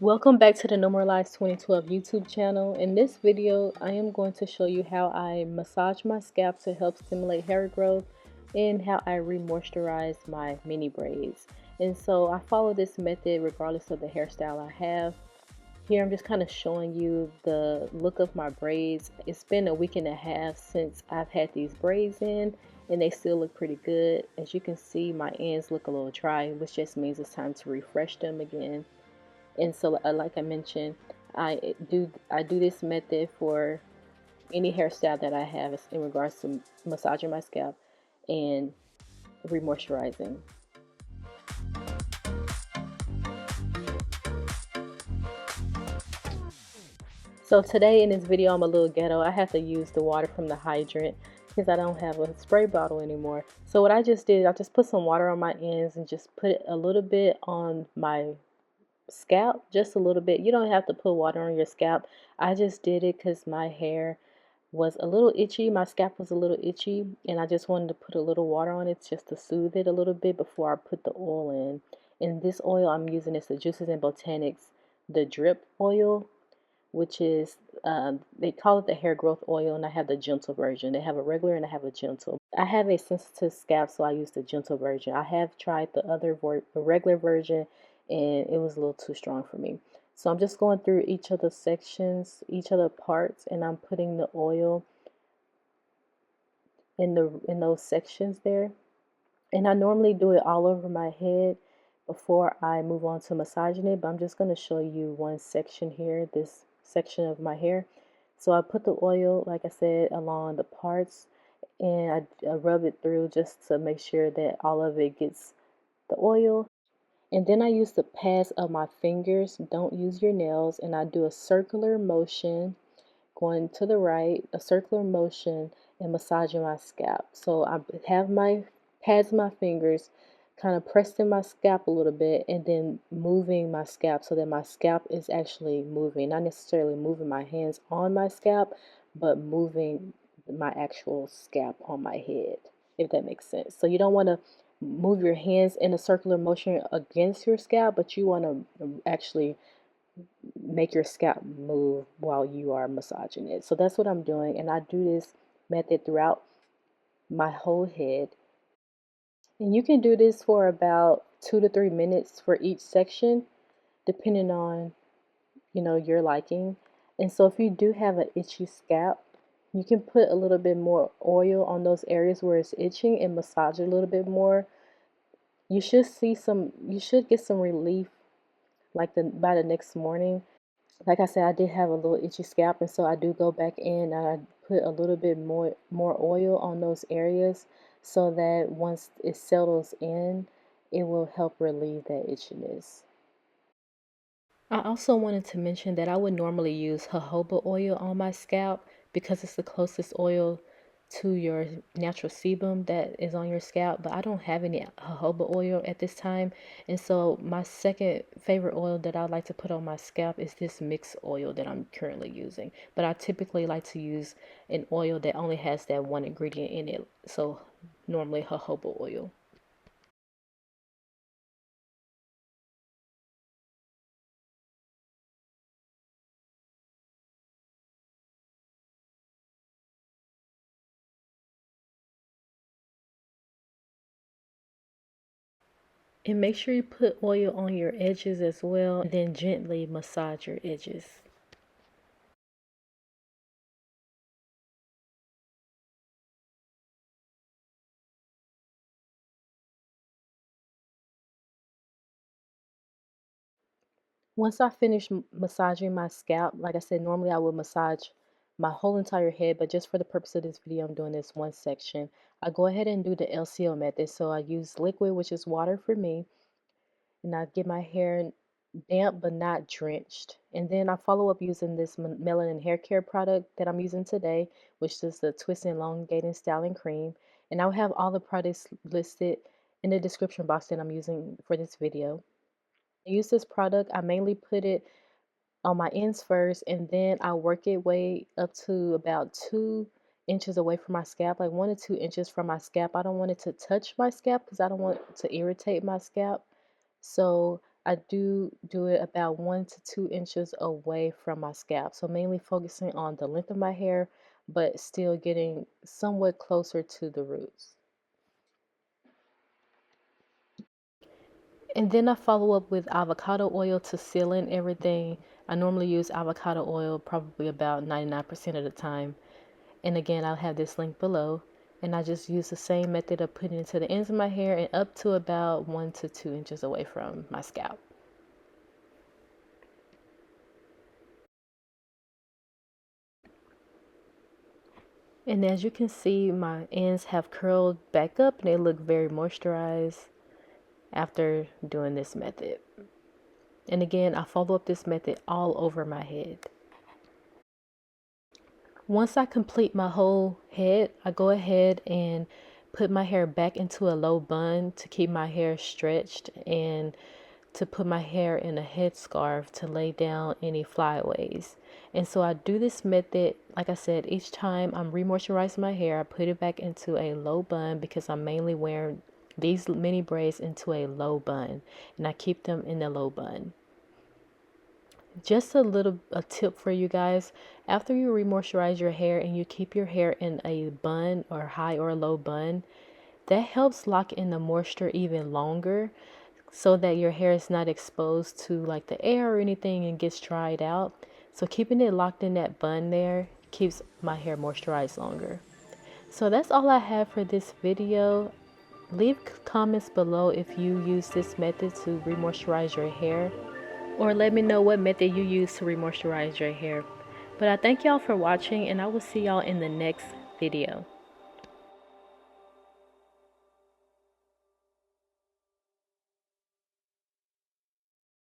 Welcome back to the Normalize 2012 YouTube channel. In this video, I am going to show you how I massage my scalp to help stimulate hair growth and how I re-moisturize my mini braids. And so I follow this method regardless of the hairstyle I have. Here I'm just kind of showing you the look of my braids. It's been a week and a half since I've had these braids in and they still look pretty good. As you can see, my ends look a little dry, which just means it's time to refresh them again. And so, like I mentioned, I do this method for any hairstyle that I have in regards to massaging my scalp and remoisturizing. So today in this video, I'm a little ghetto. I have to use the water from the hydrant because I don't have a spray bottle anymore. So what I just did, I just put some water on my ends and just put a little bit on my scalp, just a little bit. You don't have to put water on your scalp. I just did it because my hair was a little itchy. My scalp was a little itchy, and I just wanted to put a little water on it just to soothe it a little bit before I put the oil in. And this oil I'm using is the Juices and Botanics, the drip oil, which is they call it the hair growth oil, and I have the gentle version. They have a regular and I have a gentle. I have a sensitive scalp, so I use the gentle version. I have tried the regular version, and it was a little too strong for me. So I'm just going through each of the sections, each of the parts, and I'm putting the oil in those sections there. And I normally do it all over my head before I move on to massaging it, but I'm just going to show you one section here, this section of my hair. So I put the oil, like I said, along the parts, and I rub it through just to make sure that all of it gets the oil. And then I use the pads of my fingers, don't use your nails, and I do a circular motion going to the right, a circular motion, and massaging my scalp. So I have my pads of my fingers kind of pressed in my scalp a little bit and then moving my scalp so that my scalp is actually moving, not necessarily moving my hands on my scalp, but moving my actual scalp on my head, if that makes sense. So you don't want to move your hands in a circular motion against your scalp, but you want to actually make your scalp move while you are massaging it. So that's what I'm doing, and I do this method throughout my whole head. And you can do this for about 2 to 3 minutes for each section, depending on, your liking. And so if you do have an itchy scalp, you can put a little bit more oil on those areas where it's itching and massage it a little bit more. You should get some relief like by the next morning. Like I said, I did have a little itchy scalp, and so I do go back in and I put a little bit more oil on those areas so that once it settles in, it will help relieve that itchiness. I also wanted to mention that I would normally use jojoba oil on my scalp because it's the closest oil to your natural sebum that is on your scalp, but I don't have any jojoba oil at this time. And so my second favorite oil that I like to put on my scalp is this mixed oil that I'm currently using. But I typically like to use an oil that only has that one ingredient in it. So normally jojoba oil. And make sure you put oil on your edges as well, and then gently massage your edges. Once I finish massaging my scalp, like I said, normally I would massage my whole entire head, but just for the purpose of this video, I'm doing this one section. I go ahead and do the LCO method. So I use liquid, which is water for me, and I get my hair damp but not drenched. And then I follow up using this melanin hair care product that I'm using today, which is the Twist and Elongating Styling Cream. And I'll have all the products listed in the description box that I'm using for this video. I use this product, I mainly put it on my ends first, and then I work it way up to about 2 inches away from my scalp, like 1 to 2 inches from my scalp. I don't want it to touch my scalp because I don't want to irritate my scalp. So I do it about 1 to 2 inches away from my scalp. So mainly focusing on the length of my hair, but still getting somewhat closer to the roots. And then I follow up with avocado oil to seal in everything. I normally use avocado oil probably about 99% of the time. And again, I'll have this link below. And I just use the same method of putting it to the ends of my hair and up to about 1 to 2 inches away from my scalp. And as you can see, my ends have curled back up and they look very moisturized after doing this method. And again, I follow up this method all over my head. Once I complete my whole head, I go ahead and put my hair back into a low bun to keep my hair stretched and to put my hair in a headscarf to lay down any flyaways. And so I do this method, like I said, each time I'm re-moisturizing my hair, I put it back into a low bun because I'm mainly wearing these mini braids into a low bun, and I keep them in the low bun. Just a tip for you guys. After you re-moisturize your hair and you keep your hair in a bun or high or low bun, that helps lock in the moisture even longer so that your hair is not exposed to like the air or anything and gets dried out. So keeping it locked in that bun there keeps my hair moisturized longer. So that's all I have for this video. Leave comments below if you use this method to re-moisturize your hair, or let me know what method you use to re-moisturize your hair. But I thank y'all for watching, and I will see y'all in the next video.